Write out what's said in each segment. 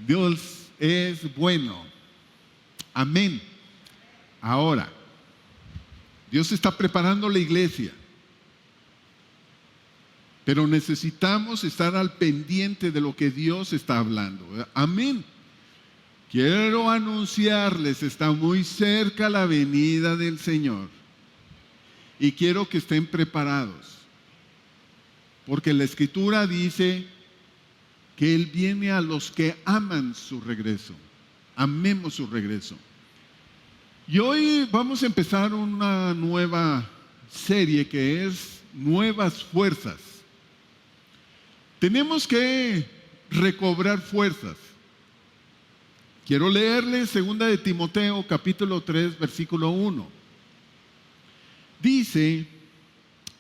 Dios es bueno. Amén. Ahora, Dios está preparando la iglesia, pero necesitamos estar al pendiente de lo que Dios está hablando. Amén. Quiero anunciarles, está muy cerca la venida del Señor y quiero que estén preparados, porque la Escritura dice que Él viene a los que aman su regreso. Amemos su regreso. Y hoy vamos a empezar una nueva serie que es Nuevas Fuerzas. Tenemos que recobrar fuerzas. Quiero leerles 2 de Timoteo capítulo 3 versículo 1. Dice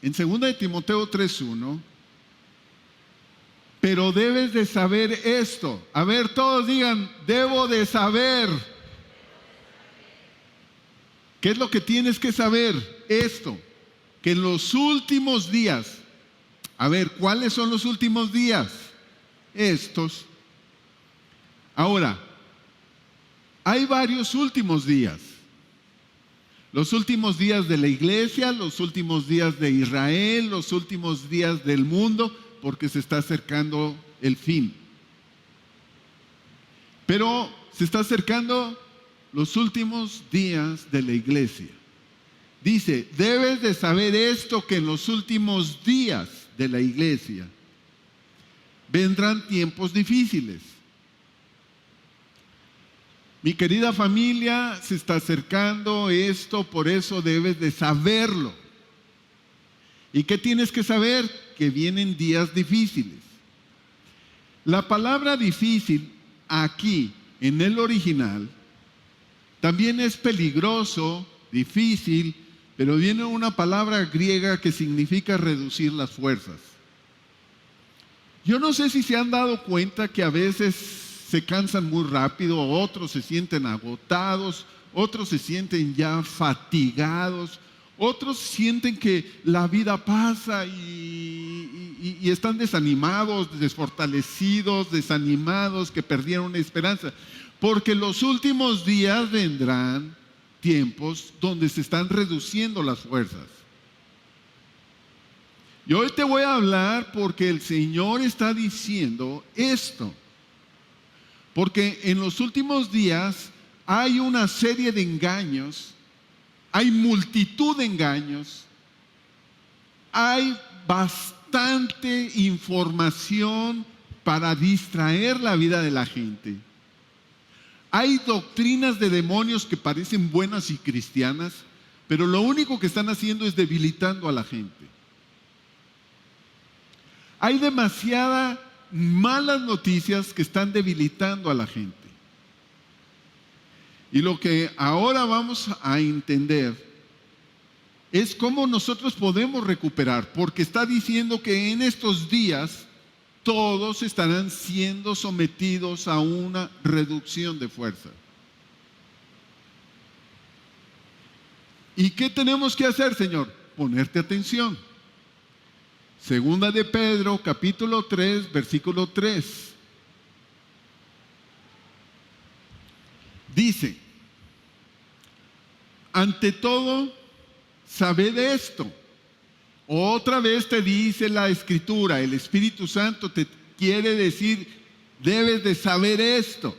en 2 de Timoteo 3:1: pero debes de saber esto. A ver, todos digan, debo de saber. ¿Qué es lo que tienes que saber? Esto, que en los últimos días, a ver, ¿cuáles son los últimos días? Estos. Ahora, hay varios últimos días. Los últimos días de la iglesia, los últimos días de Israel, los últimos días del mundo, porque se está acercando el fin. Pero se está acercando los últimos días de la iglesia. Dice, debes de saber esto, que en los últimos días de la iglesia vendrán tiempos difíciles. Mi querida familia, se está acercando esto, por eso debes de saberlo. ¿Y qué tienes que saber? Que vienen días difíciles. La palabra difícil aquí, en el original, también es peligroso, difícil, pero viene una palabra griega que significa reducir las fuerzas. Yo no sé si se han dado cuenta que a veces se cansan muy rápido, otros se sienten agotados, otros se sienten ya fatigados, otros sienten que la vida pasa y están desanimados, desfortalecidos, desanimados, que perdieron la esperanza. Porque los últimos días vendrán tiempos donde se están reduciendo las fuerzas. Y hoy te voy a hablar porque el Señor está diciendo esto. Porque en los últimos días hay una serie de engaños, hay multitud de engaños, hay bastante información para distraer la vida de la gente. Hay doctrinas de demonios que parecen buenas y cristianas, pero lo único que están haciendo es debilitando a la gente. Hay demasiadas malas noticias que están debilitando a la gente. Y lo que ahora vamos a entender es cómo nosotros podemos recuperar, porque está diciendo que en estos días todos estarán siendo sometidos a una reducción de fuerza. ¿Y qué tenemos que hacer, Señor? Ponerte atención. 2 de Pedro, capítulo 3, versículo 3. Dice, ante todo, sabed esto. Otra vez te dice la Escritura, el Espíritu Santo te quiere decir, debes de saber esto,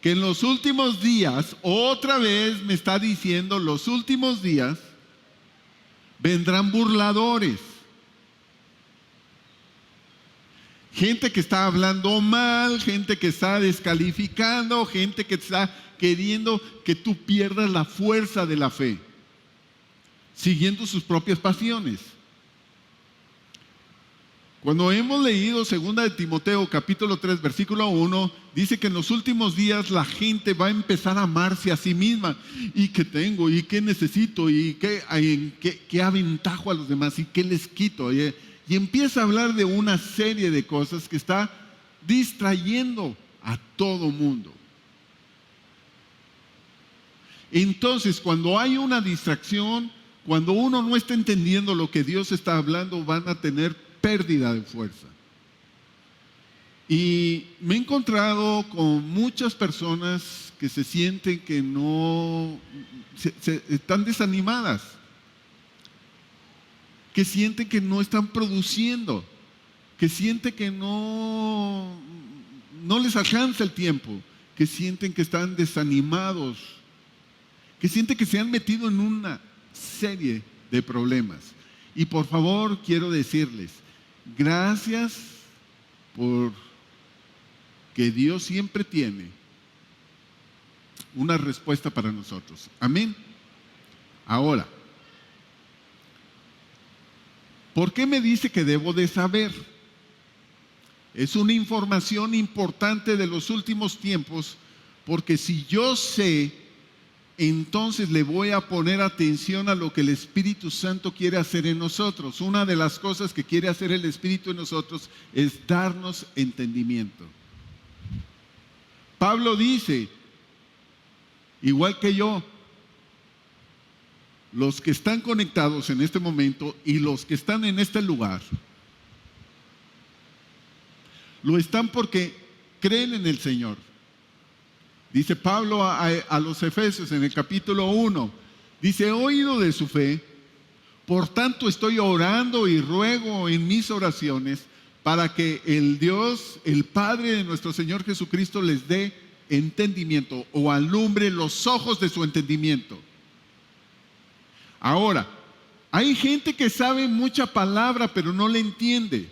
que en los últimos días, otra vez me está diciendo, los últimos días, vendrán burladores. Gente que está hablando mal, gente que está descalificando, gente que está queriendo que tú pierdas la fuerza de la fe, siguiendo sus propias pasiones. Cuando hemos leído 2 de Timoteo capítulo 3 versículo 1, dice que en los últimos días la gente va a empezar a amarse a sí misma. ¿Y qué tengo? ¿Y qué necesito? ¿Y qué aventajo a los demás? ¿Y qué les quito? Y empieza a hablar de una serie de cosas que está distrayendo a todo mundo. Entonces, cuando hay una distracción, cuando uno no está entendiendo lo que Dios está hablando, van a tener pérdida de fuerza. Y me he encontrado con muchas personas que se sienten que no, están desanimadas, que sienten que no están produciendo, que sienten que no les alcanza el tiempo, que sienten que están desanimados, que sienten que se han metido en una serie de problemas. Y por favor quiero decirles, gracias por que Dios siempre tiene una respuesta para nosotros. Amén. Ahora, ¿por qué me dice que debo de saber? Es una información importante de los últimos tiempos, porque si yo sé, entonces le voy a poner atención a lo que el Espíritu Santo quiere hacer en nosotros. Una de las cosas que quiere hacer el Espíritu en nosotros es darnos entendimiento. Pablo dice, igual que yo, los que están conectados en este momento y los que están en este lugar, lo están porque creen en el Señor. Dice Pablo a los Efesios en el capítulo 1, dice, he oído de su fe, por tanto estoy orando y ruego en mis oraciones para que el Dios, el Padre de nuestro Señor Jesucristo les dé entendimiento o alumbre los ojos de su entendimiento. Ahora, hay gente que sabe mucha palabra pero no le entiende.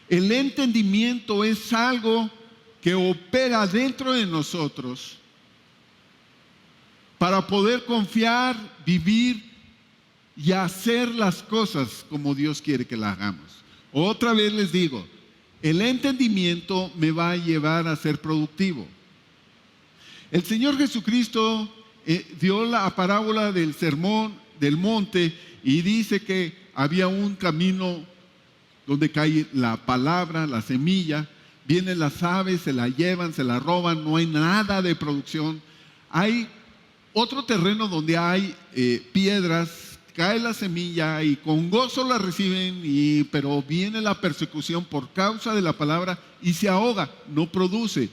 El entendimiento es algo que opera dentro de nosotros para poder confiar, vivir y hacer las cosas como Dios quiere que las hagamos. Otra vez les digo, el entendimiento me va a llevar a ser productivo. El Señor Jesucristo dio la parábola del sermón del monte y dice que había un camino donde cae la palabra, la semilla, vienen las aves, se la llevan, se la roban, no hay nada de producción. Hay otro terreno donde hay piedras, cae la semilla y con gozo la reciben, pero viene la persecución por causa de la palabra y se ahoga, no produce.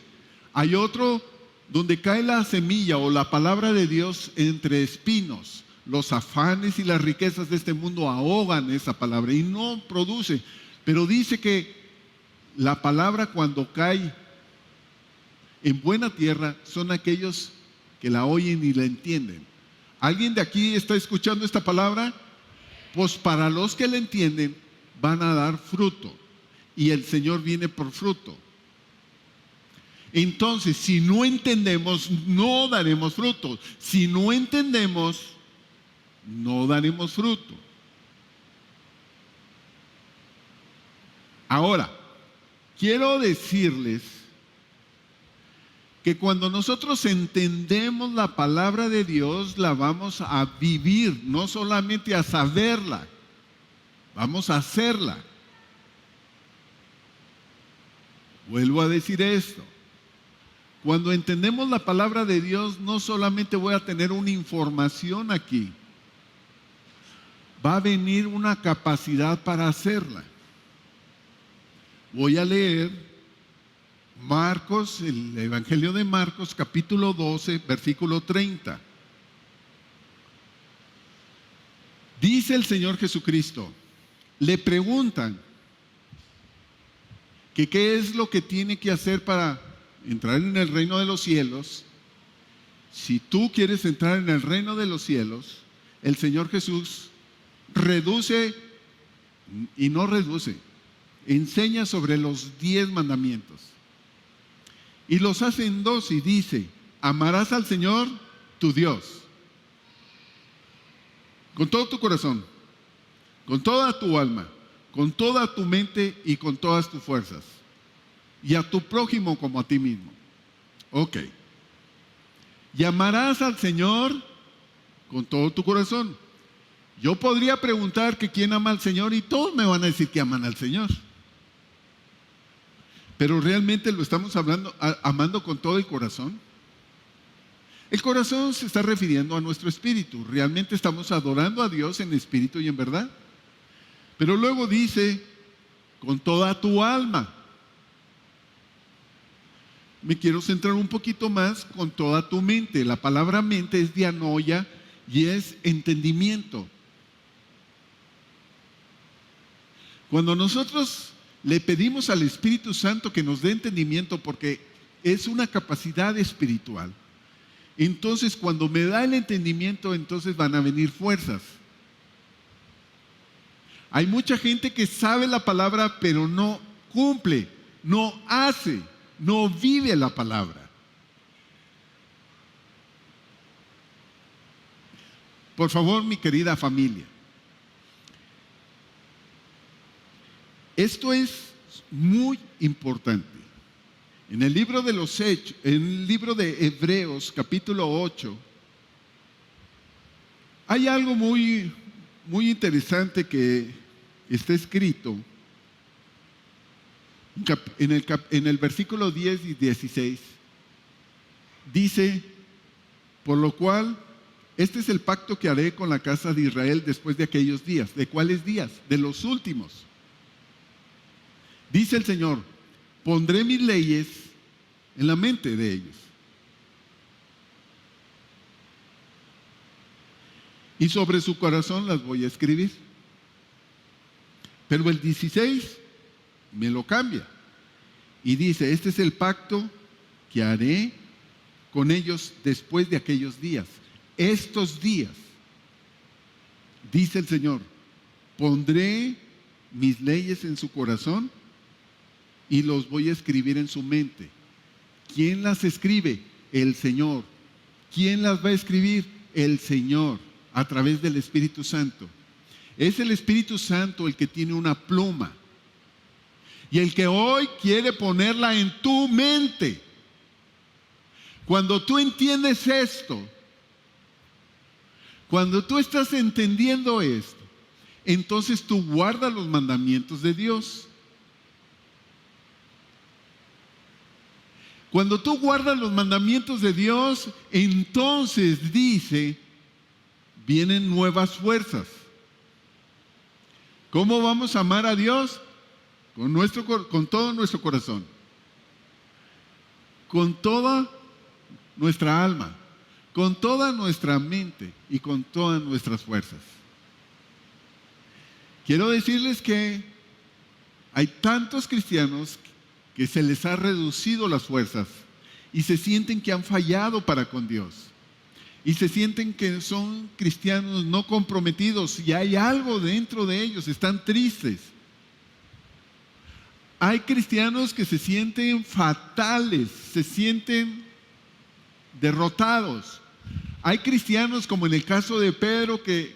Hay otro donde cae la semilla o la palabra de Dios entre espinos. Los afanes y las riquezas de este mundo ahogan esa palabra y no produce. Pero dice que la palabra cuando cae en buena tierra son aquellos que la oyen y la entienden. ¿Alguien de aquí está escuchando esta palabra? Pues para los que la entienden van a dar fruto y el Señor viene por fruto. Entonces, si no entendemos, no daremos fruto. Si no entendemos, no daremos fruto. Ahora, quiero decirles que cuando nosotros entendemos la palabra de Dios, la vamos a vivir, no solamente a saberla, vamos a hacerla. Vuelvo a decir esto. Cuando entendemos la palabra de Dios, no solamente voy a tener una información aquí, va a venir una capacidad para hacerla. Voy a leer Marcos, el Evangelio de Marcos, capítulo 12, versículo 30. Dice el Señor Jesucristo, le preguntan que qué es lo que tiene que hacer para entrar en el reino de los cielos. Si tú quieres entrar en el reino de los cielos, el Señor Jesús reduce y no reduce, enseña sobre los 10 mandamientos y los hace en 2 y dice, amarás al Señor tu Dios con todo tu corazón, con toda tu alma, con toda tu mente y con todas tus fuerzas, y a tu prójimo como a ti mismo. Ok. Y amarás al Señor con todo tu corazón. Yo podría preguntar que quién ama al Señor y todos me van a decir que aman al Señor. Pero realmente lo estamos amando con todo el corazón. El corazón se está refiriendo a nuestro espíritu. Realmente estamos adorando a Dios en espíritu y en verdad. Pero luego dice con toda tu alma. Me quiero centrar un poquito más con toda tu mente. La palabra mente es dianoia y es entendimiento. Cuando nosotros le pedimos al Espíritu Santo que nos dé entendimiento, porque es una capacidad espiritual, entonces cuando me da el entendimiento, entonces van a venir fuerzas. Hay mucha gente que sabe la palabra, pero no cumple, no hace, no vive la palabra. Por favor, mi querida familia, esto es muy importante. En el libro de los Hechos, en el libro de Hebreos, capítulo 8, hay algo muy interesante que está escrito en el versículo 10 y 16. Dice: por lo cual, este es el pacto que haré con la casa de Israel después de aquellos días. ¿De cuáles días? De los últimos. Dice el Señor: pondré mis leyes en la mente de ellos, y sobre su corazón las voy a escribir. Pero el 16 me lo cambia y dice: este es el pacto que haré con ellos después de aquellos días. Estos días, dice el Señor, pondré mis leyes en su corazón y los voy a escribir en su mente. ¿Quién las escribe? El Señor. ¿Quién las va a escribir? El Señor, a través del Espíritu Santo. Es el Espíritu Santo el que tiene una pluma y el que hoy quiere ponerla en tu mente. Cuando tú entiendes esto, cuando tú estás entendiendo esto, entonces tú guardas los mandamientos de Dios. Cuando tú guardas los mandamientos de Dios, entonces dice, vienen nuevas fuerzas. ¿Cómo vamos a amar a Dios? Con todo nuestro corazón, con toda nuestra alma, con toda nuestra mente y con todas nuestras fuerzas. Quiero decirles que hay tantos cristianos que se les ha reducido las fuerzas y se sienten que han fallado para con Dios y se sienten que son cristianos no comprometidos y hay algo dentro de ellos, están tristes. Hay cristianos que se sienten fatales, se sienten derrotados. Hay cristianos, como en el caso de Pedro, que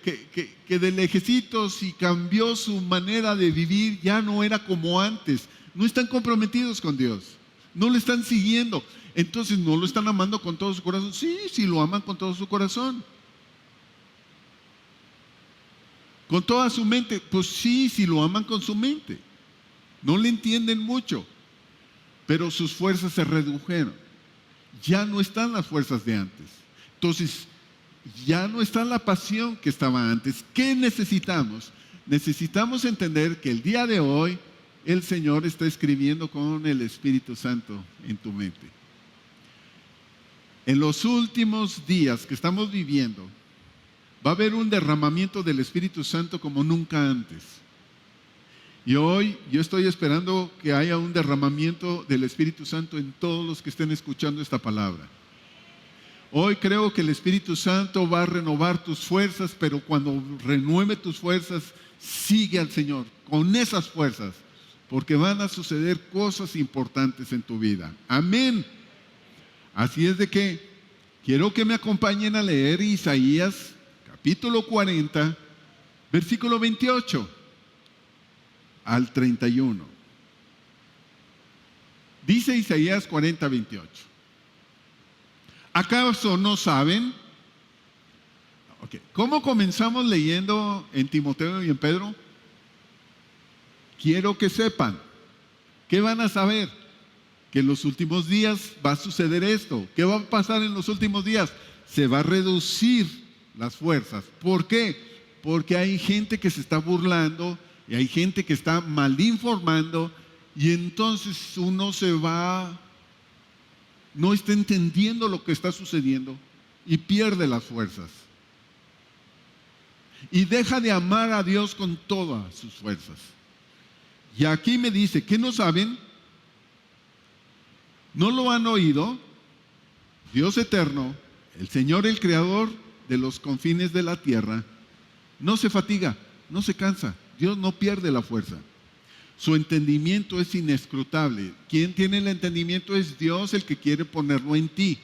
de lejecitos y cambió su manera de vivir, ya no era como antes. No están comprometidos con Dios, no le están siguiendo, entonces no lo están amando con todo su corazón. Sí, lo aman con todo su corazón. Con toda su mente, pues sí, lo aman con su mente. No le entienden mucho, pero sus fuerzas se redujeron. Ya no están las fuerzas de antes. Entonces, ya no está la pasión que estaba antes. ¿Qué necesitamos? Necesitamos entender que el día de hoy el Señor está escribiendo con el Espíritu Santo en tu mente. En los últimos días que estamos viviendo, va a haber un derramamiento del Espíritu Santo como nunca antes. Y hoy yo estoy esperando que haya un derramamiento del Espíritu Santo en todos los que estén escuchando esta palabra. Hoy creo que el Espíritu Santo va a renovar tus fuerzas, pero cuando renueve tus fuerzas, sigue al Señor con esas fuerzas, porque van a suceder cosas importantes en tu vida. Amén. Así es de que quiero que me acompañen a leer Isaías capítulo 40, versículo 28 al 31. Dice Isaías 40, 28. ¿Acaso no saben? ¿Cómo comenzamos leyendo en Timoteo y en Pedro? Quiero que sepan. ¿Qué van a saber? Que en los últimos días va a suceder esto. ¿Qué va a pasar en los últimos días? Se va a reducir las fuerzas. ¿Por qué? Porque hay gente que se está burlando Y hay gente que está mal informando y entonces uno se va, no está entendiendo lo que está sucediendo y pierde las fuerzas. Y deja de amar a Dios con todas sus fuerzas. Y aquí me dice, ¿qué no saben? ¿No lo han oído? Dios eterno, el Señor, el Creador de los confines de la tierra, no se fatiga, no se cansa. Dios no pierde la fuerza. Su entendimiento es inescrutable. ¿Quién tiene el entendimiento? Es Dios el que quiere ponerlo en ti.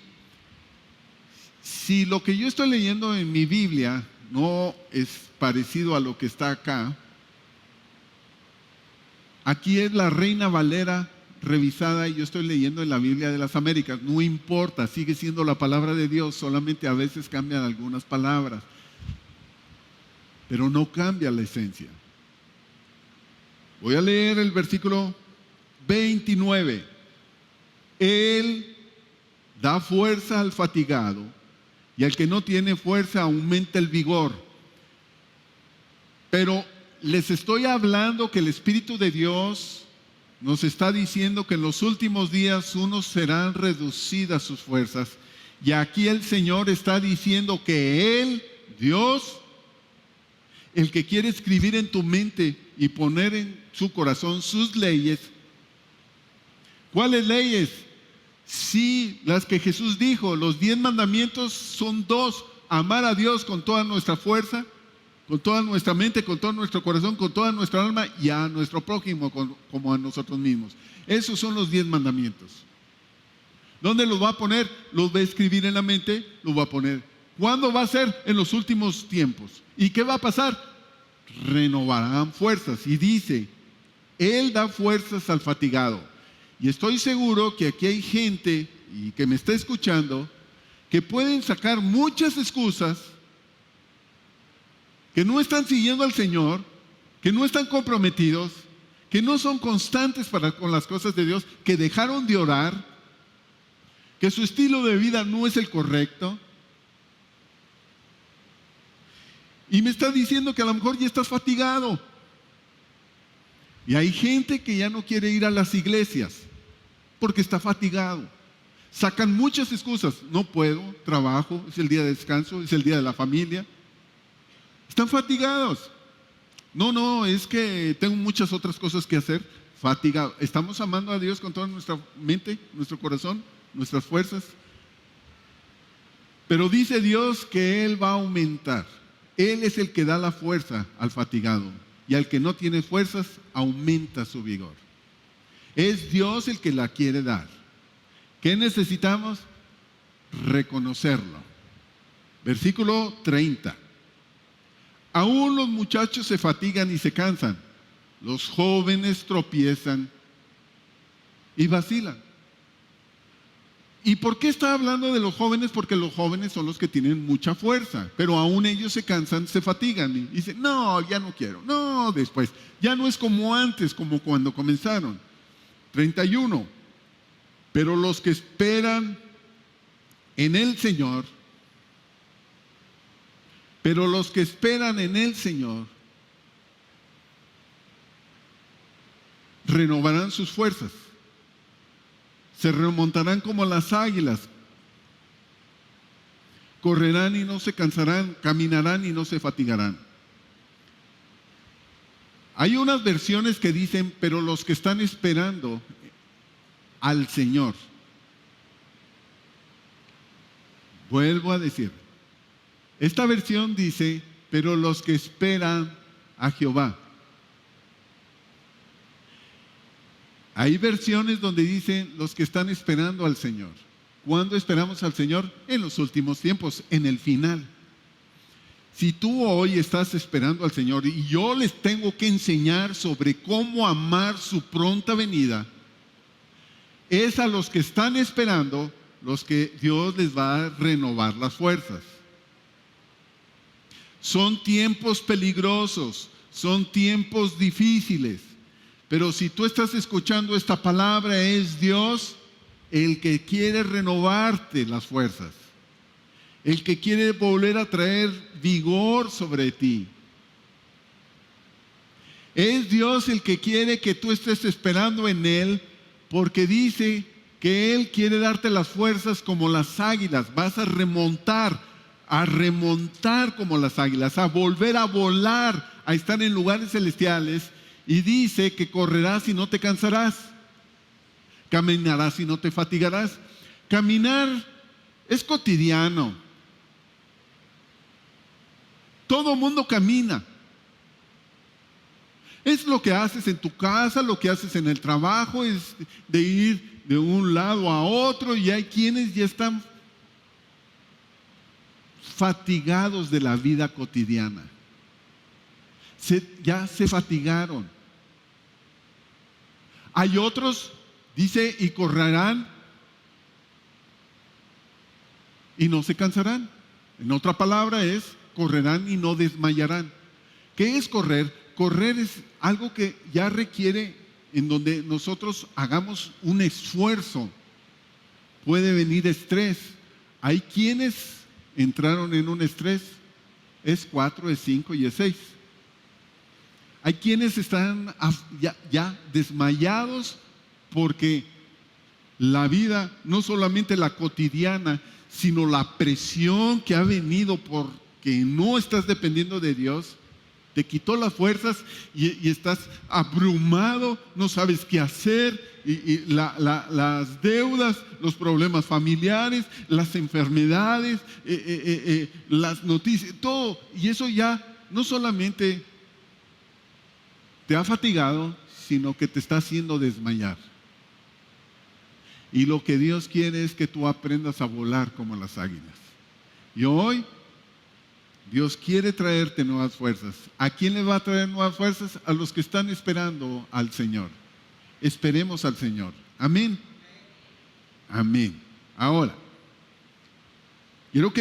Si lo que yo estoy leyendo en mi Biblia no es parecido a lo que está acá, aquí es la Reina Valera revisada y yo estoy leyendo en la Biblia de las Américas. No importa, sigue siendo la palabra de Dios, solamente a veces cambian algunas palabras, pero no cambia la esencia. Voy a leer el versículo 29. Él da fuerza al fatigado y al que no tiene fuerza aumenta el vigor. Pero les estoy hablando que el Espíritu de Dios nos está diciendo que en los últimos días unos serán reducidas sus fuerzas. Y aquí el Señor está diciendo que Él, Dios, el que quiere escribir en tu mente y poner en su corazón sus leyes. ¿Cuáles leyes? Sí, las que Jesús dijo. Los 10 mandamientos son 2: amar a Dios con toda nuestra fuerza, con toda nuestra mente, con todo nuestro corazón, con toda nuestra alma, y a nuestro prójimo como a nosotros mismos. Esos son los 10 mandamientos. ¿Dónde los va a poner? Los va a escribir en la mente, los va a poner. ¿Cuándo va a ser? En los últimos tiempos. ¿Y qué va a pasar? Renovarán fuerzas. Y dice, Él da fuerzas al fatigado. Y estoy seguro que aquí hay gente y que me está escuchando que pueden sacar muchas excusas, que no están siguiendo al Señor, que no están comprometidos, que no son constantes con las cosas de Dios, que dejaron de orar, que su estilo de vida no es el correcto. Y me está diciendo que a lo mejor ya estás fatigado. Y hay gente que ya no quiere ir a las iglesias porque está fatigado. Sacan muchas excusas. No puedo, trabajo, es el día de descanso, es el día de la familia. Están fatigados. No, es que tengo muchas otras cosas que hacer. Fatigado. Estamos amando a Dios con toda nuestra mente, nuestro corazón, nuestras fuerzas. Pero dice Dios que Él va a aumentar. Él es el que da la fuerza al fatigado, y al que no tiene fuerzas aumenta su vigor. Es Dios el que la quiere dar. ¿Qué necesitamos? Reconocerlo. Versículo 30. Aún los muchachos se fatigan y se cansan, los jóvenes tropiezan y vacilan. ¿Y por qué está hablando de los jóvenes? Porque los jóvenes son los que tienen mucha fuerza, pero aún ellos se cansan, se fatigan y dicen, no, ya no quiero, no, después, ya no es como antes, como cuando comenzaron. 31. Pero los que esperan en el Señor, renovarán sus fuerzas. Se remontarán como las águilas, correrán y no se cansarán, caminarán y no se fatigarán. Hay unas versiones que dicen, pero los que están esperando al Señor. Vuelvo a decir, esta versión dice, pero los que esperan a Jehová. Hay versiones donde dicen los que están esperando al Señor. ¿Cuándo esperamos al Señor? En los últimos tiempos, en el final. Si tú hoy estás esperando al Señor y yo les tengo que enseñar sobre cómo amar su pronta venida, es a los que están esperando los que Dios les va a renovar las fuerzas. Son tiempos peligrosos, son tiempos difíciles. Pero si tú estás escuchando esta palabra, es Dios el que quiere renovarte las fuerzas, el que quiere volver a traer vigor sobre ti. Es Dios el que quiere que tú estés esperando en Él, porque dice que Él quiere darte las fuerzas como las águilas. Vas a remontar como las águilas, a volver a volar, a estar en lugares celestiales. Y dice que correrás y no te cansarás, caminarás y no te fatigarás. Caminar es cotidiano. Todo mundo camina. Es lo que haces en tu casa, lo que haces en el trabajo, es de ir de un lado a otro, y hay quienes ya están fatigados de la vida cotidiana. Ya se fatigaron. Hay otros, dice, y correrán y no se cansarán. En otra palabra es, correrán y no desmayarán. ¿Qué es correr? Correr es algo que ya requiere, en donde nosotros hagamos un esfuerzo. Puede venir estrés. Hay quienes entraron en un estrés. Es 4, es 5 y es 6. Hay quienes están ya desmayados porque la vida, no solamente la cotidiana, sino la presión que ha venido porque no estás dependiendo de Dios, te quitó las fuerzas y estás abrumado, no sabes qué hacer, y las deudas, los problemas familiares, las enfermedades, las noticias, todo. Y eso ya no solamente te ha fatigado, sino que te está haciendo desmayar. Y lo que Dios quiere es que tú aprendas a volar como las águilas. Y hoy Dios quiere traerte nuevas fuerzas. ¿A quién le va a traer nuevas fuerzas? A los que están esperando al Señor. Esperemos al Señor. Amén. Amén. Ahora, quiero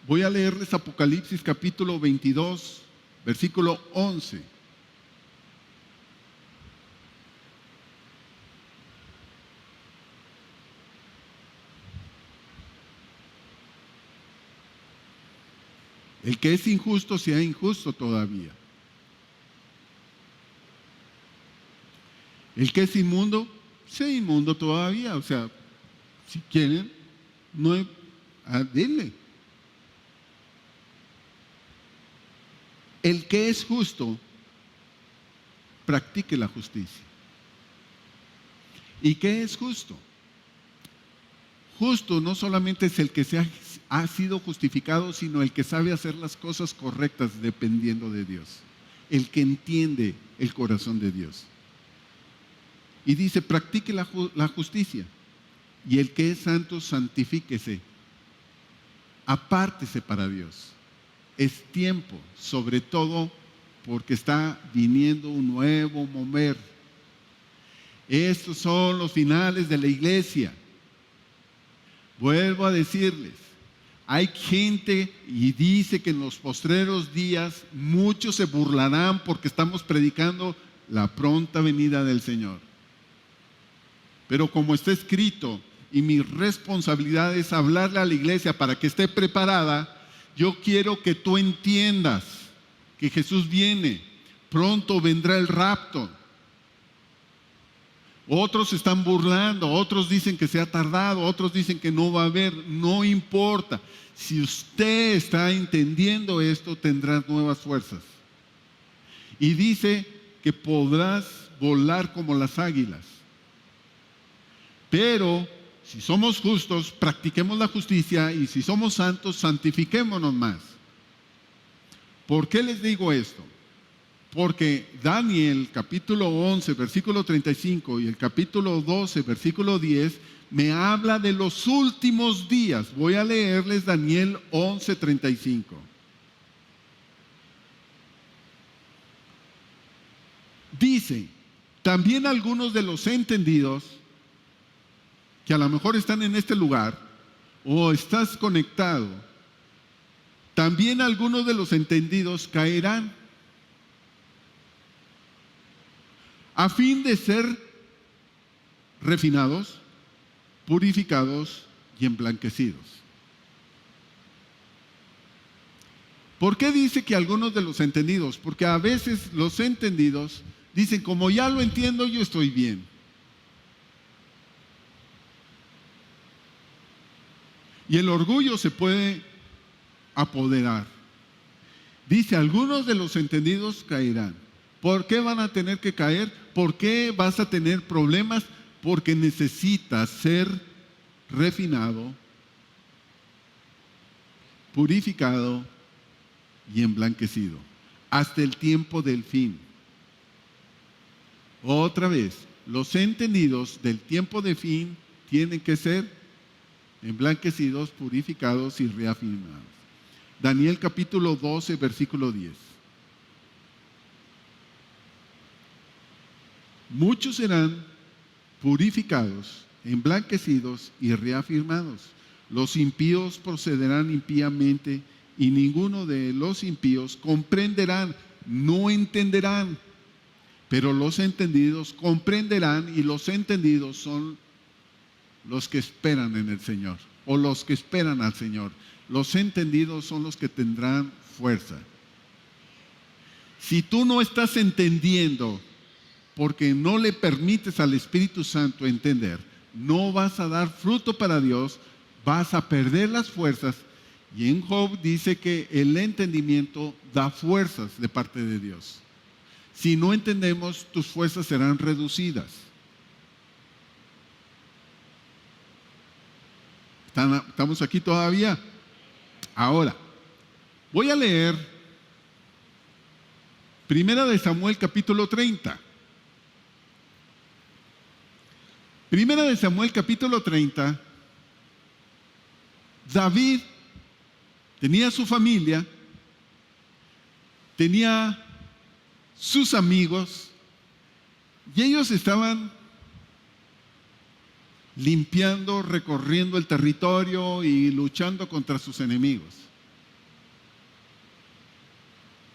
voy a leerles Apocalipsis capítulo 22, versículo 11. El que es injusto sea injusto todavía. El que es inmundo sea inmundo todavía. O sea, si quieren, no denle. El que es justo, practique la justicia. ¿Y qué es justo? Justo no solamente es el que ha sido justificado, sino el que sabe hacer las cosas correctas dependiendo de Dios. El que entiende el corazón de Dios. Y dice, practique la justicia. Y el que es santo, santifíquese. Apártese para Dios. Es tiempo, sobre todo porque está viniendo un nuevo mover. Estos son los finales de la iglesia. Vuelvo a decirles, hay gente y dice que en los postreros días muchos se burlarán porque estamos predicando la pronta venida del Señor. Pero como está escrito, y mi responsabilidad es hablarle a la iglesia para que esté preparada, yo quiero que tú entiendas que Jesús viene, pronto vendrá el rapto. Otros se están burlando, otros dicen que se ha tardado, otros dicen que no va a haber, no importa. Si usted está entendiendo esto, tendrás nuevas fuerzas. Y dice que podrás volar como las águilas. Pero si somos justos, practiquemos la justicia, y si somos santos, santifiquémonos más. ¿Por qué les digo esto? Porque Daniel capítulo 11 versículo 35 y el capítulo 12 versículo 10 me habla de los últimos días. Voy a leerles Daniel 11:35. Dice, también algunos de los entendidos, que a lo mejor están en este lugar o estás conectado, también algunos de los entendidos caerán, a fin de ser refinados, purificados y emblanquecidos. ¿Por qué dice que algunos de los entendidos? Porque a veces los entendidos dicen, como ya lo entiendo, yo estoy bien. Y el orgullo se puede apoderar. Dice, algunos de los entendidos caerán. ¿Por qué van a tener que caer? ¿Por qué vas a tener problemas? Porque necesitas ser refinado, purificado y emblanquecido hasta el tiempo del fin. Otra vez, los entendidos del tiempo de fin tienen que ser emblanquecidos, purificados y reafirmados. Daniel capítulo 12, versículo 10. Muchos serán purificados, emblanquecidos y reafirmados. Los impíos procederán impíamente y ninguno de los impíos comprenderán, no entenderán. Pero los entendidos comprenderán, y los entendidos son los que esperan en el Señor, o los que esperan al Señor. Los entendidos son los que tendrán fuerza. Si tú no estás entendiendo porque no le permites al Espíritu Santo entender, no vas a dar fruto para Dios, vas a perder las fuerzas. Y en Job dice que el entendimiento da fuerzas de parte de Dios. Si no entendemos, tus fuerzas serán reducidas. ¿Estamos aquí todavía? Ahora, voy a leer Primera de Samuel capítulo 30. Primera de Samuel capítulo 30. David tenía su familia, tenía sus amigos, y ellos estaban limpiando, recorriendo el territorio y luchando contra sus enemigos.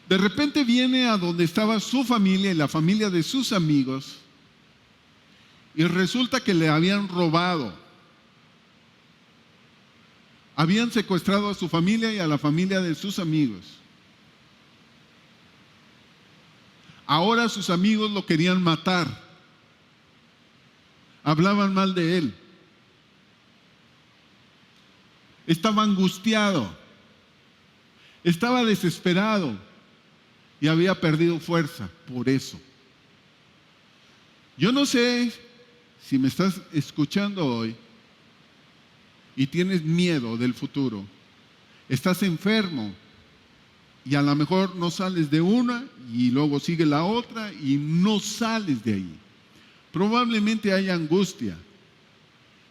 De repente viene a donde estaba su familia y la familia de sus amigos, y resulta que le habían robado. Habían secuestrado a su familia y a la familia de sus amigos. Ahora sus amigos lo querían matar. Hablaban mal de él. Estaba angustiado. Estaba desesperado. Y había perdido fuerza por eso. Yo no sé si me estás escuchando hoy y tienes miedo del futuro. Estás enfermo y a lo mejor no sales de una y luego sigue la otra y no sales de ahí. Probablemente haya angustia.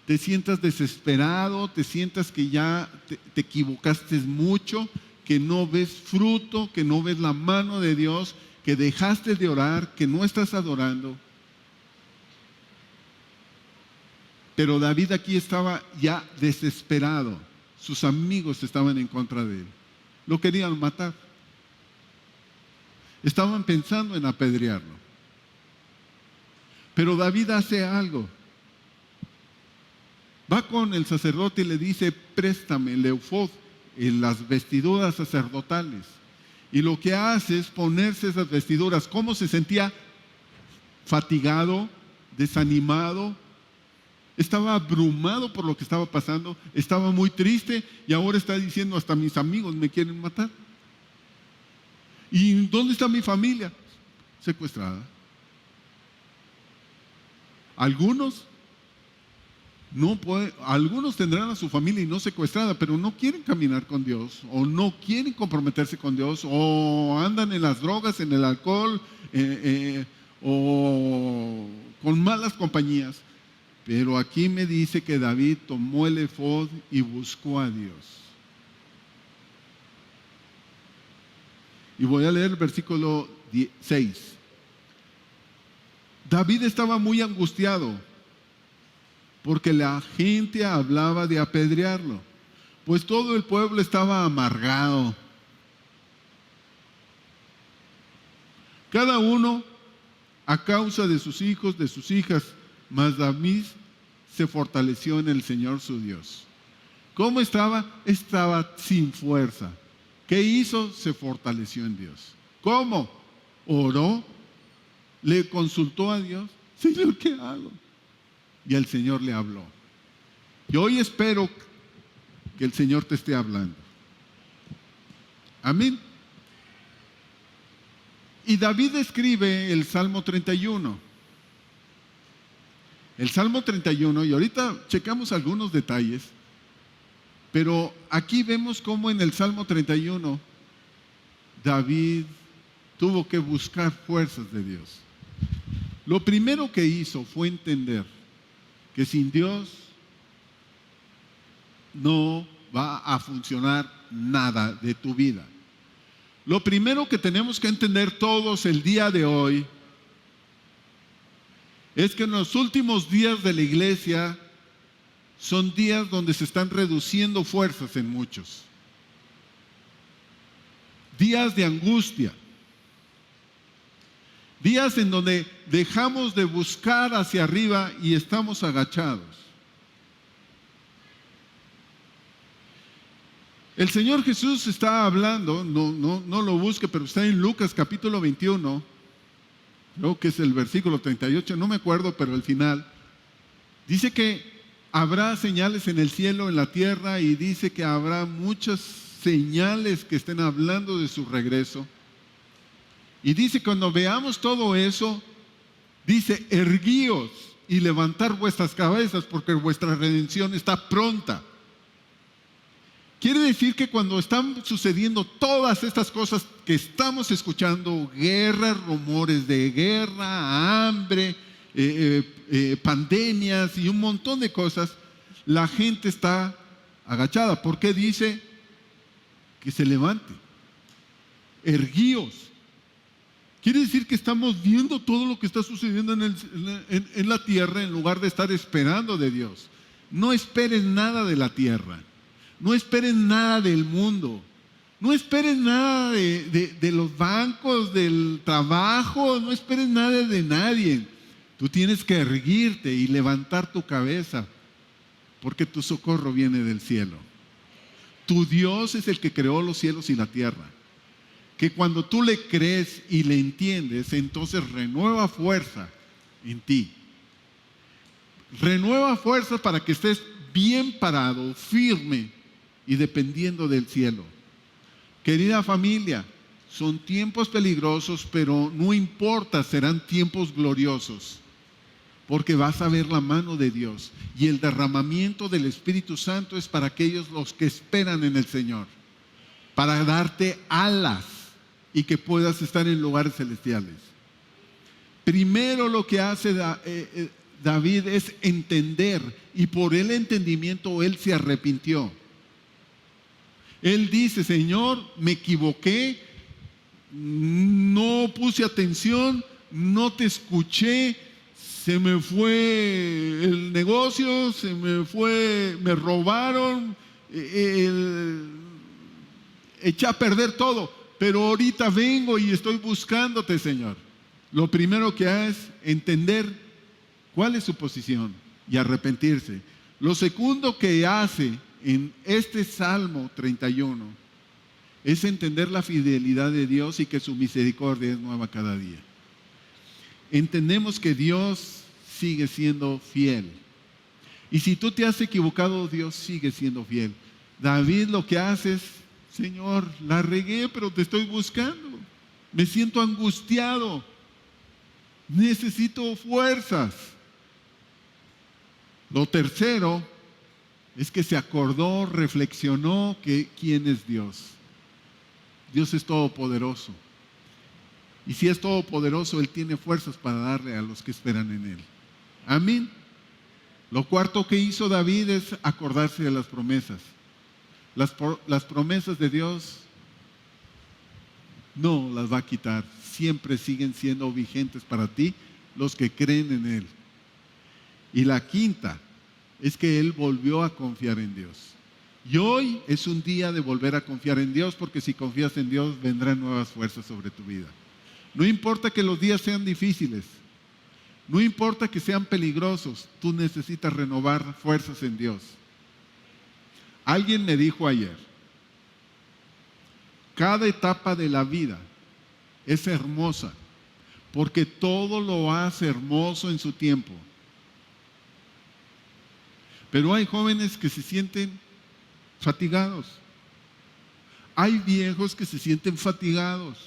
Te sientas desesperado, te sientas que ya te equivocaste mucho, que no ves fruto, que no ves la mano de Dios, que dejaste de orar, que no estás adorando. Pero David aquí estaba ya desesperado. Sus amigos estaban en contra de él. Lo querían matar. Estaban pensando en apedrearlo. Pero David hace algo. Va con el sacerdote y le dice, préstame el eufod, las vestiduras sacerdotales. Y lo que hace es ponerse esas vestiduras. ¿Cómo se sentía? Fatigado, desanimado. Estaba abrumado por lo que estaba pasando. Estaba muy triste y ahora está diciendo, hasta mis amigos me quieren matar. ¿Y dónde está mi familia? Secuestrada. Algunos tendrán a su familia y no secuestrada, pero no quieren caminar con Dios, o no quieren comprometerse con Dios, o andan en las drogas, en el alcohol, o con malas compañías. Pero aquí me dice que David tomó el efod y buscó a Dios. Y voy a leer el versículo 6. David estaba muy angustiado porque la gente hablaba de apedrearlo, pues todo el pueblo estaba amargado. Cada uno a causa de sus hijos, de sus hijas, mas David se fortaleció en el Señor su Dios. ¿Cómo estaba? Estaba sin fuerza. ¿Qué hizo? Se fortaleció en Dios. ¿Cómo? Oró, le consultó a Dios. Señor, ¿qué hago? Y el Señor le habló. Y hoy espero que el Señor te esté hablando. Amén. Y David escribe el Salmo 31. El Salmo 31, y ahorita checamos algunos detalles, pero aquí vemos cómo en el Salmo 31 David tuvo que buscar fuerzas de Dios. Lo primero que hizo fue entender que sin Dios no va a funcionar nada de tu vida. Lo primero que tenemos que entender todos el día de hoy es que en los últimos días de la iglesia son días donde se están reduciendo fuerzas en muchos. Días de angustia. Días en donde dejamos de buscar hacia arriba y estamos agachados. El Señor Jesús está hablando, no lo busque, pero está en Lucas capítulo 21, creo que es el versículo 38, no me acuerdo, pero al final, dice que habrá señales en el cielo, en la tierra, y dice que habrá muchas señales que estén hablando de su regreso. Y dice, cuando veamos todo eso, dice, erguíos y levantar vuestras cabezas, porque vuestra redención está pronta. Quiere decir que cuando están sucediendo todas estas cosas que estamos escuchando, guerras, rumores de guerra, hambre, pandemias y un montón de cosas, la gente está agachada. ¿Por qué dice que se levante? Erguíos. Quiere decir que estamos viendo todo lo que está sucediendo en la tierra en lugar de estar esperando de Dios. No esperes nada de la tierra. No esperen nada del mundo. No esperen nada de los bancos, del trabajo. No esperen nada de nadie. Tú tienes que erguirte y levantar tu cabeza, porque tu socorro viene del cielo. Tu Dios es el que creó los cielos y la tierra. Que cuando tú le crees y le entiendes, entonces renueva fuerza en ti. Renueva fuerza para que estés bien parado, firme y dependiendo del cielo. Querida familia, son tiempos peligrosos, pero no importa, serán tiempos gloriosos, porque vas a ver la mano de Dios, y el derramamiento del Espíritu Santo es para aquellos los que esperan en el Señor, para darte alas y que puedas estar en lugares celestiales. Primero lo que hace David es entender, y por el entendimiento él se arrepintió. Él dice, Señor, me equivoqué, no puse atención, no te escuché, se me fue el negocio, se me fue, me robaron, eché a perder todo, pero ahorita vengo y estoy buscándote, Señor. Lo primero que hace es entender cuál es su posición y arrepentirse. Lo segundo que hace en este Salmo 31 es entender la fidelidad de Dios y que su misericordia es nueva cada día. Entendemos que Dios sigue siendo fiel. Y si tú te has equivocado, Dios sigue siendo fiel. David lo que hace es, Señor, la regué, pero te estoy buscando. Me siento angustiado. Necesito fuerzas. Lo tercero es que se acordó, reflexionó que quién es Dios. Dios es todopoderoso. Y si es todopoderoso, Él tiene fuerzas para darle a los que esperan en Él. Amén. Lo cuarto que hizo David es acordarse de las promesas. Las promesas de Dios no las va a quitar. Siempre siguen siendo vigentes para ti, los que creen en Él. Y la quinta es que él volvió a confiar en Dios. Y hoy es un día de volver a confiar en Dios, porque si confías en Dios vendrán nuevas fuerzas sobre tu vida. No importa que los días sean difíciles, no importa que sean peligrosos, tú necesitas renovar fuerzas en Dios. Alguien me dijo ayer, Cada etapa de la vida es hermosa, porque todo lo hace hermoso en su tiempo. Pero hay jóvenes que se sienten fatigados. Hay viejos que se sienten fatigados.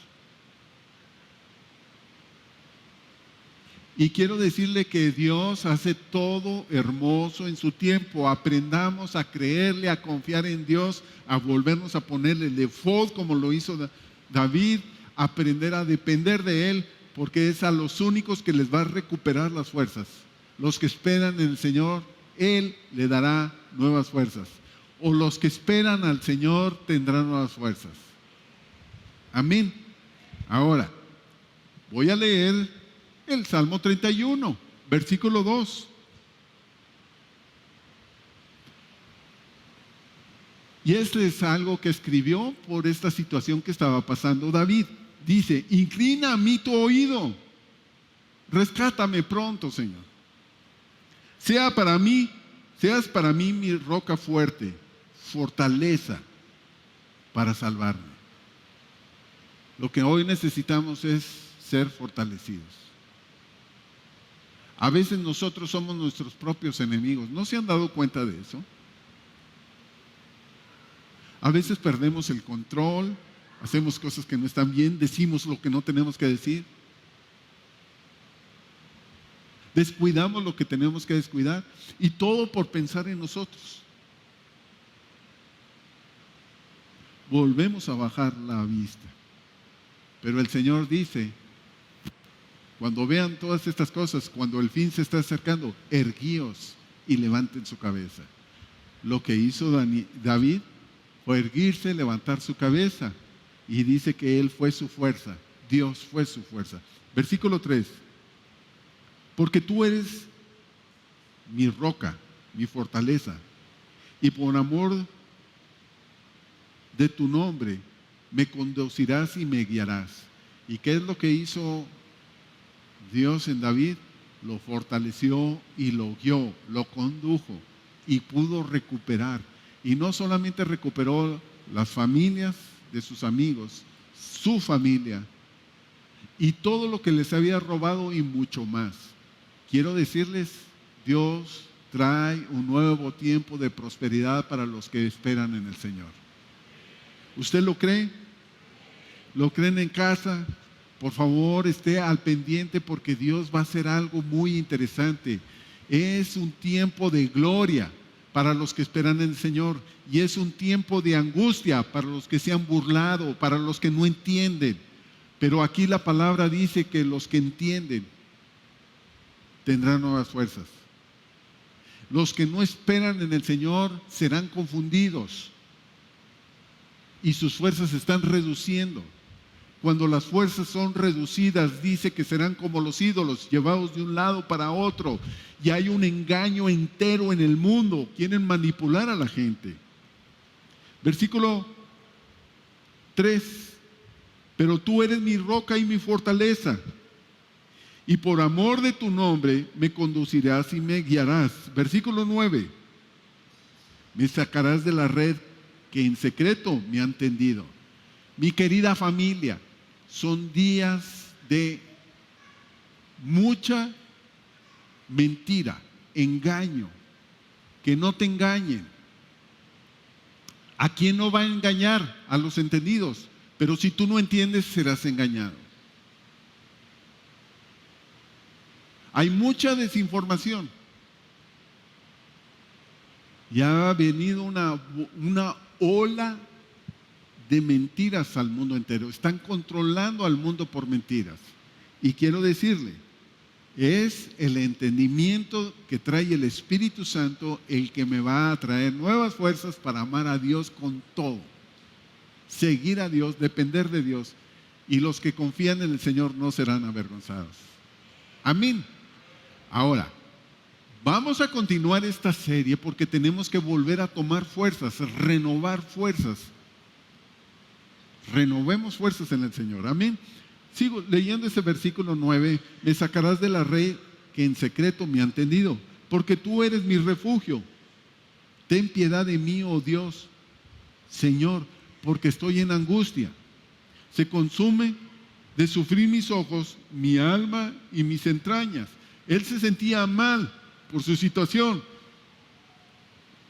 Y quiero decirle que Dios hace todo hermoso en su tiempo. Aprendamos a creerle, a confiar en Dios, a volvernos a ponerle el efod como lo hizo David, aprender a depender de Él, porque es a los únicos que les va a recuperar las fuerzas. Los que esperan en el Señor, Él le dará nuevas fuerzas. O los que esperan al Señor tendrán nuevas fuerzas. Amén. Ahora, voy a leer el Salmo 31, versículo 2. Y este es algo que escribió por esta situación que estaba pasando David. Dice: inclina a mí tu oído, rescátame pronto, Señor. Seas para mí mi roca fuerte, fortaleza para salvarme. Lo que hoy necesitamos es ser fortalecidos. A veces nosotros somos nuestros propios enemigos. ¿No se han dado cuenta de eso? A veces perdemos el control, hacemos cosas que no están bien, decimos lo que no tenemos que decir. Descuidamos lo que tenemos que descuidar, y todo por pensar en nosotros. Volvemos a bajar la vista. Pero el Señor dice: cuando vean todas estas cosas, cuando el fin se está acercando, erguíos y levanten su cabeza. Lo que hizo David fue erguirse, levantar su cabeza, y dice que Él fue su fuerza, Dios fue su fuerza. Versículo 3: porque tú eres mi roca, mi fortaleza, y por amor de tu nombre me conducirás y me guiarás. ¿Y qué es lo que hizo Dios en David? Lo fortaleció y lo guió, lo condujo, y pudo recuperar. Y no solamente recuperó las familias de sus amigos, su familia, y todo lo que les había robado y mucho más. Quiero decirles, Dios trae un nuevo tiempo de prosperidad para los que esperan en el Señor. ¿Usted lo cree? ¿Lo creen en casa? Por favor, esté al pendiente, porque Dios va a hacer algo muy interesante. Es un tiempo de gloria para los que esperan en el Señor, y es un tiempo de angustia para los que se han burlado, para los que no entienden. Pero aquí la palabra dice que los que entienden tendrán nuevas fuerzas. Los que no esperan en el Señor serán confundidos, y sus fuerzas se están reduciendo. Cuando las fuerzas son reducidas, dice que serán como los ídolos, llevados de un lado para otro. Y hay un engaño entero en el mundo. Quieren manipular a la gente. Versículo 3. Pero tú eres mi roca y mi fortaleza, y por amor de tu nombre me conducirás y me guiarás. Versículo 9. Me sacarás de la red que en secreto me han tendido. Mi querida familia, son días de mucha mentira, engaño. Que no te engañen. ¿A quién no va a engañar? A los entendidos. Pero si tú no entiendes, serás engañado. Hay mucha desinformación. Ya ha venido una ola de mentiras al mundo entero. Están controlando al mundo por mentiras. Y quiero decirle, es el entendimiento que trae el Espíritu Santo el que me va a traer nuevas fuerzas para amar a Dios con todo. Seguir a Dios, depender de Dios. Y los que confían en el Señor no serán avergonzados. Amén. Ahora, vamos a continuar esta serie, porque tenemos que volver a tomar fuerzas, renovar fuerzas. Renovemos fuerzas en el Señor. Amén. Sigo leyendo ese versículo 9. Me sacarás de la red que en secreto me han tendido, porque tú eres mi refugio. Ten piedad de mí, oh Dios, Señor, porque estoy en angustia. se consume de sufrir mis ojos, mi alma y mis entrañas. Él se sentía mal por su situación.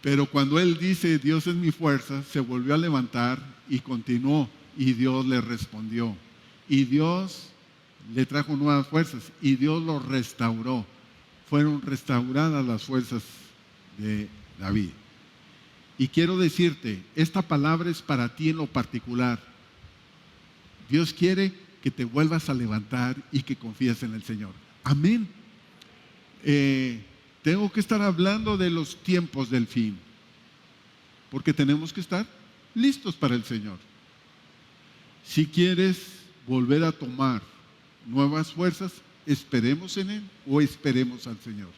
Pero cuando él dice, Dios es mi fuerza, se volvió a levantar y continuó. Y Dios le respondió. Y Dios le trajo nuevas fuerzas. Y Dios lo restauró. Fueron restauradas las fuerzas de David. Y quiero decirte, esta palabra es para ti en lo particular. Dios quiere que te vuelvas a levantar y que confíes en el Señor. Amén. Tengo que estar hablando de los tiempos del fin, porque tenemos que estar listos para el Señor. Si quieres volver a tomar nuevas fuerzas, esperemos en Él o esperemos al Señor.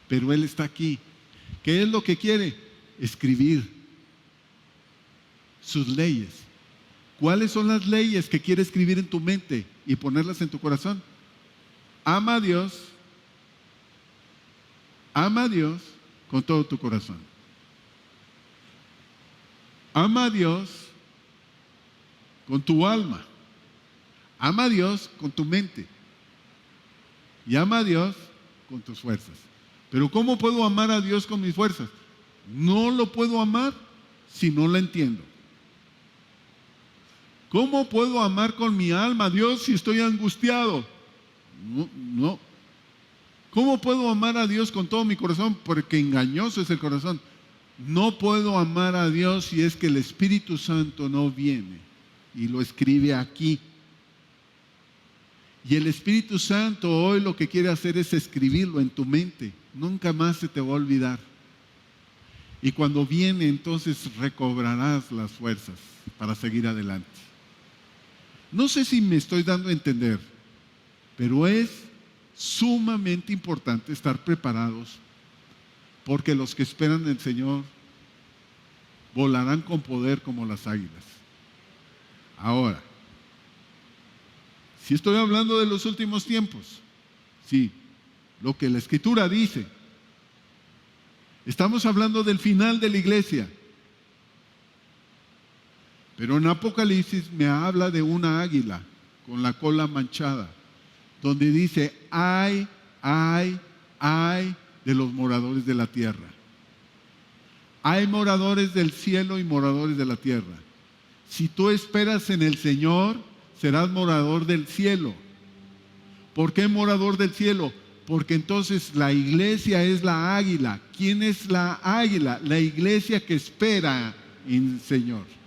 Pero Él está aquí. ¿Qué es lo que quiere? Escribir sus leyes. ¿Cuáles son las leyes que quiere escribir en tu mente y ponerlas en tu corazón? Ama a Dios con todo tu corazón. Ama a Dios con tu alma. Ama a Dios con tu mente. Y ama a Dios con tus fuerzas. Pero ¿cómo puedo amar a Dios con mis fuerzas? No lo puedo amar si no lo entiendo. ¿Cómo puedo amar con mi alma a Dios si estoy angustiado? No. ¿Cómo puedo amar a Dios con todo mi corazón? Porque engañoso es el corazón. No puedo amar a Dios si es que el Espíritu Santo no viene y lo escribe aquí. Y el Espíritu Santo hoy lo que quiere hacer es escribirlo en tu mente. Nunca más se te va a olvidar. Y cuando viene, entonces recobrarás las fuerzas para seguir adelante. No sé si me estoy dando a entender, pero es sumamente importante estar preparados, porque los que esperan en el Señor volarán con poder como las águilas. Ahora, si estoy hablando de los últimos tiempos, sí, lo que la Escritura dice, estamos hablando del final de la iglesia. Pero en Apocalipsis me habla de una águila con la cola manchada, donde dice, ay de los moradores de la tierra. Hay moradores del cielo y moradores de la tierra. Si tú esperas en el Señor, serás morador del cielo. ¿Por qué morador del cielo? Porque entonces la iglesia es la águila. ¿Quién es la águila? La iglesia que espera en el Señor.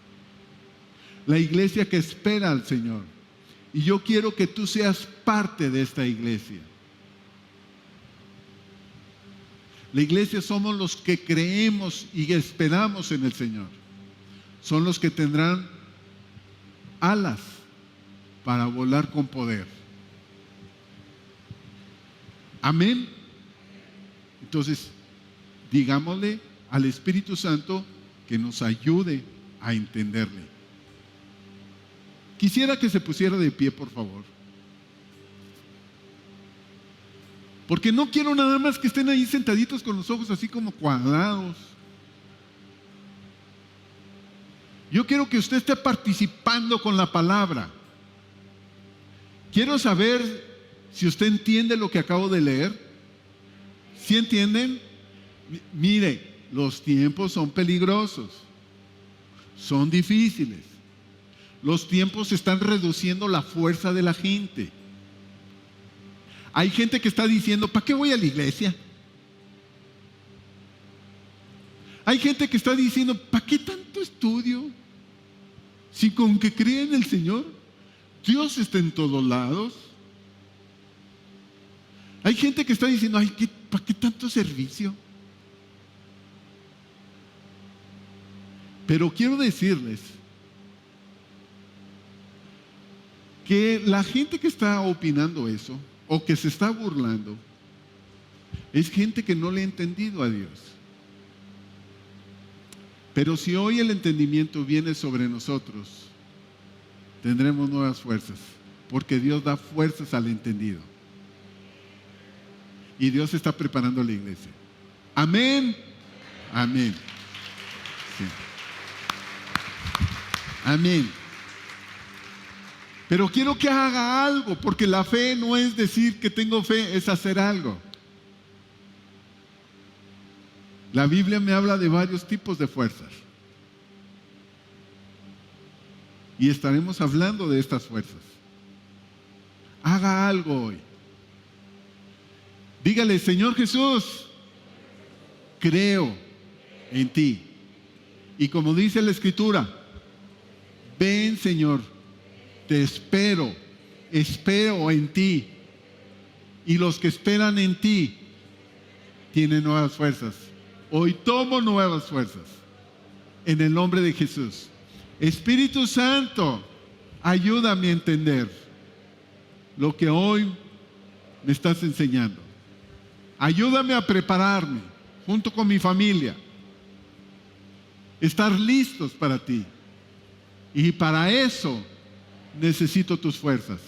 La iglesia que espera al Señor. Y yo quiero que tú seas parte de esta iglesia. La iglesia somos los que creemos y esperamos en el Señor. Son los que tendrán alas para volar con poder. Amén. Entonces, digámosle al Espíritu Santo que nos ayude a entenderle. Quisiera que se pusiera de pie, por favor. Porque no quiero nada más que estén ahí sentaditos con los ojos así como cuadrados. Yo quiero que usted esté participando con la palabra. Quiero saber si usted entiende lo que acabo de leer. ¿Sí entienden? Mire, los tiempos son peligrosos. Son difíciles. Los tiempos están reduciendo la fuerza de la gente. Hay gente que está diciendo, ¿para qué voy a la iglesia? Hay gente que está diciendo, ¿para qué tanto estudio? Si con que cree en el Señor, Dios está en todos lados. Hay gente que está diciendo, ay, ¿para qué tanto servicio? Pero quiero decirles que la gente que está opinando eso o que se está burlando es gente que no le ha entendido a Dios. Pero si hoy el entendimiento viene sobre nosotros, tendremos nuevas fuerzas, porque Dios da fuerzas al entendido. Y Dios está preparando la iglesia. Amén. Amén. Sí. Amén. Pero quiero que haga algo, porque la fe no es decir que tengo fe, es hacer algo. La Biblia me habla de varios tipos de fuerzas. Y estaremos hablando de estas fuerzas. Haga algo hoy. Dígale: Señor Jesús, creo en ti. Y como dice la Escritura, ven, Señor, te espero en ti. Y los que esperan en ti tienen nuevas fuerzas. Hoy tomo nuevas fuerzas en el nombre de Jesús. Espíritu Santo, ayúdame a entender lo que hoy me estás enseñando. Ayúdame a prepararme junto con mi familia, estar listos para ti. Y para eso necesito tus fuerzas.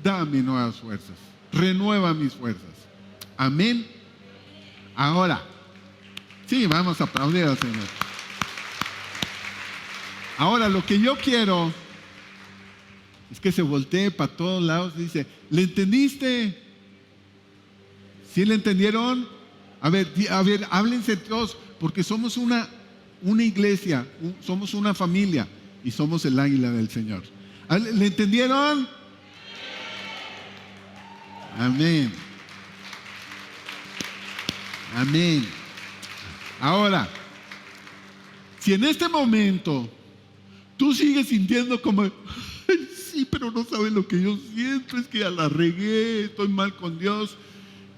Dame nuevas fuerzas. Renueva mis fuerzas. Amén. Ahora, sí, vamos a aplaudir al Señor. Ahora, lo que yo quiero es que se voltee para todos lados y dice: ¿le entendiste? ¿Sí le entendieron? A ver, háblense todos, porque somos una iglesia, somos una familia y somos el águila del Señor. ¿Le entendieron? Amén. Amén. Ahora, si en este momento tú sigues sintiendo como: ay, sí, pero no sabes lo que yo siento, es que ya la regué, estoy mal con Dios,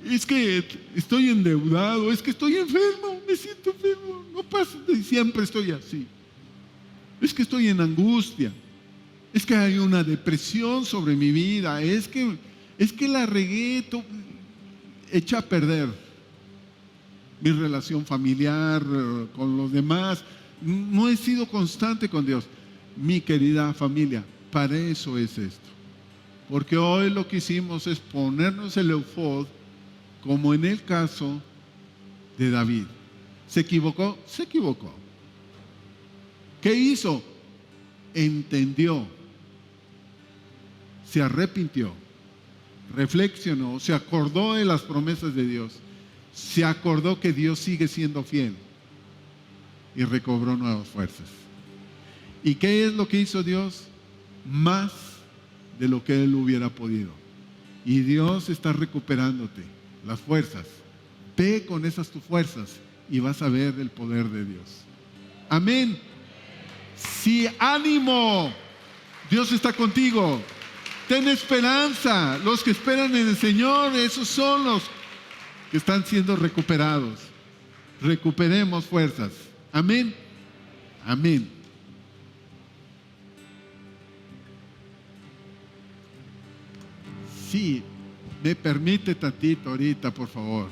es que estoy endeudado, es que estoy enfermo, me siento enfermo, no pasa, siempre estoy así, es que estoy en angustia, es que hay una depresión sobre mi vida, es que la regué, echa a perder mi relación familiar con los demás, no he sido constante con Dios. Mi querida familia, para eso es esto, porque hoy lo que hicimos es ponernos el eufod, como en el caso de David. ¿Se equivocó? Se equivocó. ¿Qué hizo? Entendió, se arrepintió, reflexionó, se acordó de las promesas de Dios, se acordó que Dios sigue siendo fiel y recobró nuevas fuerzas. ¿Y qué es lo que hizo Dios? Más de lo que Él hubiera podido. Y Dios está recuperándote las fuerzas. Ve con esas tus fuerzas y vas a ver el poder de Dios. Amén. Sí, ánimo. Dios está contigo. Ten esperanza. Los que esperan en el Señor, esos son los que están siendo recuperados. Recuperemos fuerzas. Amén. Amén. Sí, me permite tantito ahorita, por favor.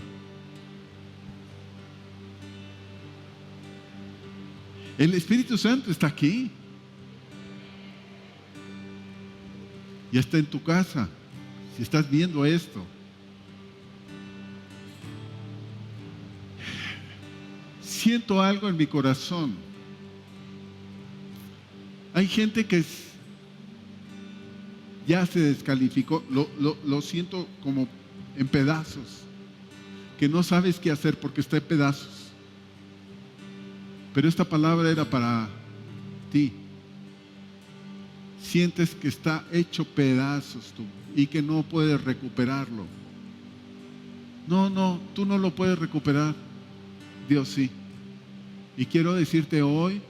El Espíritu Santo está aquí. Y está en tu casa. Si estás viendo esto. Siento algo en mi corazón. Hay gente que ya se descalificó, lo siento como en pedazos, que no sabes qué hacer porque está en pedazos. Pero esta palabra era para ti. Sientes que está hecho pedazos tú y que no puedes recuperarlo. No, tú no lo puedes recuperar. Dios sí. Y quiero decirte hoy,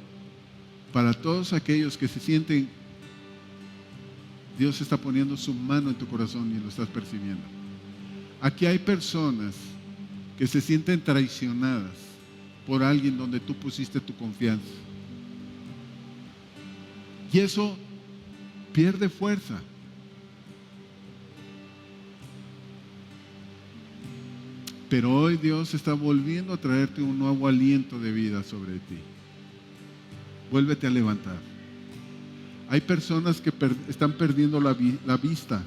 para todos aquellos que se sienten, Dios está poniendo su mano en tu corazón y lo estás percibiendo. Aquí hay personas que se sienten traicionadas por alguien donde tú pusiste tu confianza. Y eso pierde fuerza. Pero hoy Dios está volviendo a traerte un nuevo aliento de vida sobre ti. Vuélvete a levantar. Hay personas que están perdiendo la vista.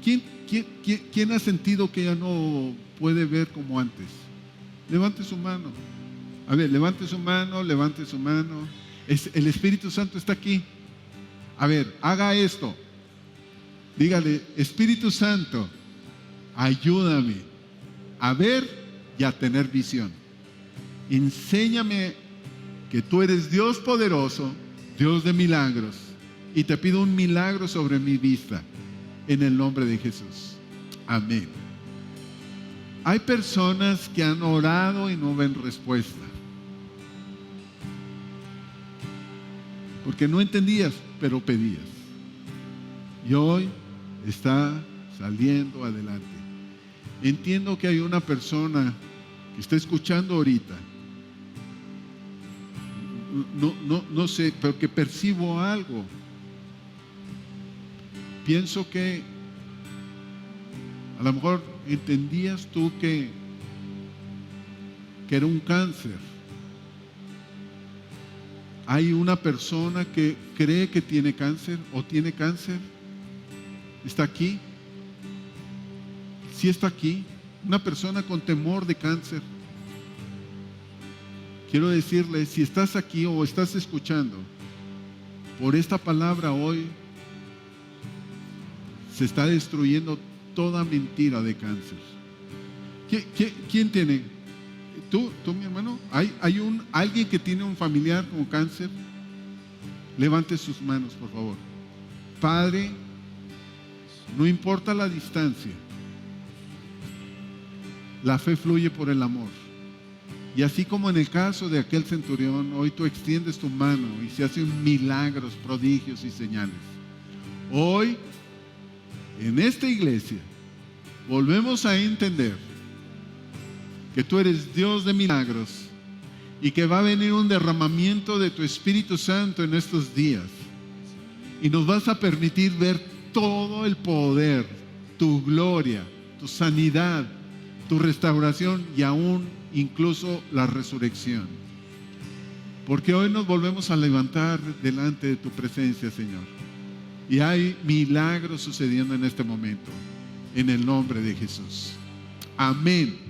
¿Quién ha sentido que ya no puede ver como antes? Levante su mano. A ver, levante su mano. El Espíritu Santo está aquí. A ver, haga esto. Dígale, Espíritu Santo, ayúdame a ver y a tener visión. Enséñame que tú eres Dios poderoso, Dios de milagros, y te pido un milagro sobre mi vista, en el nombre de Jesús. Amén. Hay personas que han orado y no ven respuesta, porque no entendías, pero pedías. Y hoy está saliendo adelante. Entiendo que hay una persona que está escuchando ahorita, no sé, pero que percibo algo. Pienso que a lo mejor entendías tú que era un cáncer. Hay una persona que cree que tiene cáncer o tiene cáncer. ¿Está aquí? Sí está aquí. Una persona con temor de cáncer. Quiero decirle, si estás aquí o estás escuchando, por esta palabra hoy se está destruyendo toda mentira de cáncer. ¿Quién tiene? ¿Tú, mi hermano? ¿Hay alguien que tiene un familiar con cáncer? Levante sus manos, por favor. Padre, no importa la distancia, la fe fluye por el amor. Y así como en el caso de aquel centurión, hoy tú extiendes tu mano y se hacen milagros, prodigios y señales. Hoy, en esta iglesia, volvemos a entender que tú eres Dios de milagros y que va a venir un derramamiento de tu Espíritu Santo en estos días. Y nos vas a permitir ver todo el poder, tu gloria, tu sanidad, tu restauración y aún incluso la resurrección. Porque hoy nos volvemos a levantar delante de tu presencia, Señor. Y hay milagros sucediendo en este momento, en el nombre de Jesús. Amén.